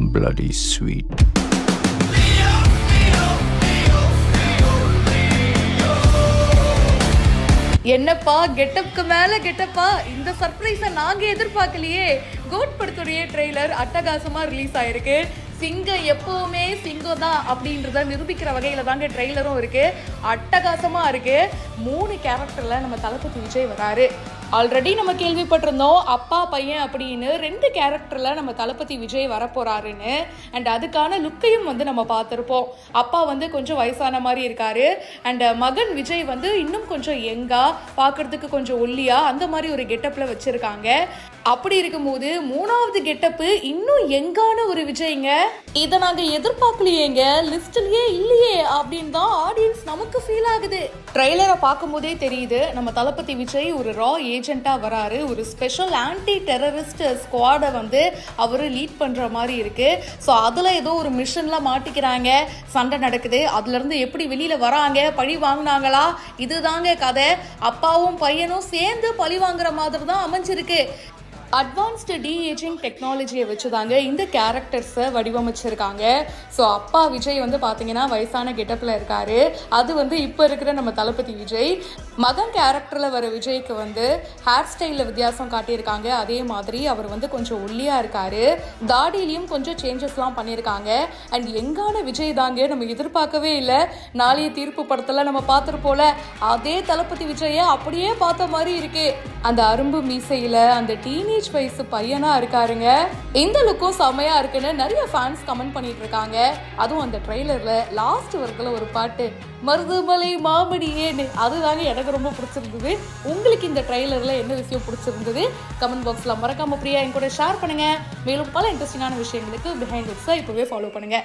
bloody sweet. என்னப்பா கெட்டப்க்கு மேல கெட்டப்பா, இந்த சர்ப்ரைஸை நாங்க எதிர்பார்க்கலையே. கோட் படத்துடைய ட்ரெய்லர் அட்டகாசமா ரிலீஸ் ஆயிருக்கு. சிங்கம் எப்பவுமே சிங்கம் தான் அப்படின்றத நிரூபிக்கிற வகையில தாங்க ட்ரெய்லரும் இருக்கு. அட்டகாசமா இருக்கு. 3 கேரக்டர்ல நம்ம தளபதி விஜய் வராரு. ஆல்ரெடி நம்ம கேள்விப்பட்டிருந்தோம் அப்பா பையன் அப்படின்னு 2 கேரக்டர்ல நம்ம தளபதி விஜய் வரப்போறாருன்னு. அண்ட் அதுக்கான லுக்கையும் வந்து நம்ம பார்த்துருப்போம். அப்பா வந்து கொஞ்சம் வயசான மாதிரி இருக்காரு. அண்ட் மகன் விஜய் வந்து இன்னும் கொஞ்சம் யங்கா, பார்க்கறதுக்கு கொஞ்சம் ஒல்லியா அந்த மாதிரி ஒரு கெட்டப்ல வச்சிருக்காங்க. அப்படி இருக்கும்போது 3வது கெட்டப்பு இன்னும் யங்கான ஒரு விஜய்ங்க. இதை நாங்க எதிர்பார்க்கலையேங்க, லிஸ்ட்லயே இல்லையே அப்படின்னு தான் ஆடியன்ஸ் நமக்கு ஃபீல் ஆகுது. ட்ரெய்லரை பார்க்கும் போதே தெரியுது நம்ம தளபதி விஜய் ஒரு ரா ஏஜென்ட்டா வராரு. ஒரு ஸ்பெஷல் ஆன்டி டெரரிஸ்ட் ஸ்குவாடை வந்து அவரு லீட் பண்ற மாதிரி இருக்கு. ஸோ அதுல ஏதோ ஒரு மிஷன்ல மாட்டிக்கிறாங்க, சண்டை நடக்குது. அதுல இருந்து எப்படி வெளியில வராங்க, பழி வாங்கினாங்களா, இதுதாங்க கதை. அப்பாவும் பையனும் சேர்ந்து பழி வாங்குற மாதிரி தான் அமைஞ்சிருக்கு. அட்வான்ஸ்டு டி-ஏஜிங் டெக்னாலஜியை வச்சுதாங்க இந்த கேரக்டர்ஸை வடிவமைச்சிருக்காங்க. ஸோ அப்பா விஜய் வந்து பார்த்தீங்கன்னா வயசான கெட்டப்பில் இருக்காரு. அது வந்து இப்போ இருக்கிற நம்ம தளபதி விஜய். மகன் கேரக்டரில் வர விஜய்க்கு வந்து ஹேர் ஸ்டைலில் வித்தியாசம் காட்டியிருக்காங்க. அதே மாதிரி அவர் வந்து கொஞ்சம் ஒல்லியாக இருக்காரு. தாடியிலையும் கொஞ்சம் சேஞ்சஸ்லாம் பண்ணியிருக்காங்க. அண்ட் எங்கான விஜய் தாங்க நம்ம எதிர்பார்க்கவே இல்லை. நாளைய தீர்ப்பு படத்தில் நம்ம பார்த்துருப்போல, அதே தளபதி விஜயை அப்படியே பார்த்த மாதிரி இருக்கு. அந்த அரும்பு மீசையில் அந்த டீனேஜ் வயசு பையனா இருக்காருங்க. இந்த லுக்கும் செமையா இருக்குன்னு நிறைய ஃபேன்ஸ் கமெண்ட் பண்ணிட்டு இருக்காங்க. அதுவும் அந்த ட்ரெய்லர்ல லாஸ்ட் வரைக்கும் ஒரு பாட்டு மருதுமலை மாமடியேன்னு, அதுதாங்க எனக்கு ரொம்ப பிடிச்சிருந்தது. உங்களுக்கு இந்த ட்ரெய்லர்ல என்ன விஷயம் பிடிச்சிருந்தது கமெண்ட் பாக்ஸ்ல மறக்காம பிரியா என் கூட ஷேர் பண்ணுங்க. மேலும் பல இன்ட்ரெஸ்டிங்கான விஷயங்களுக்கு பிஹைண்ட் இட்ஸை இப்பவே ஃபாலோ பண்ணுங்க.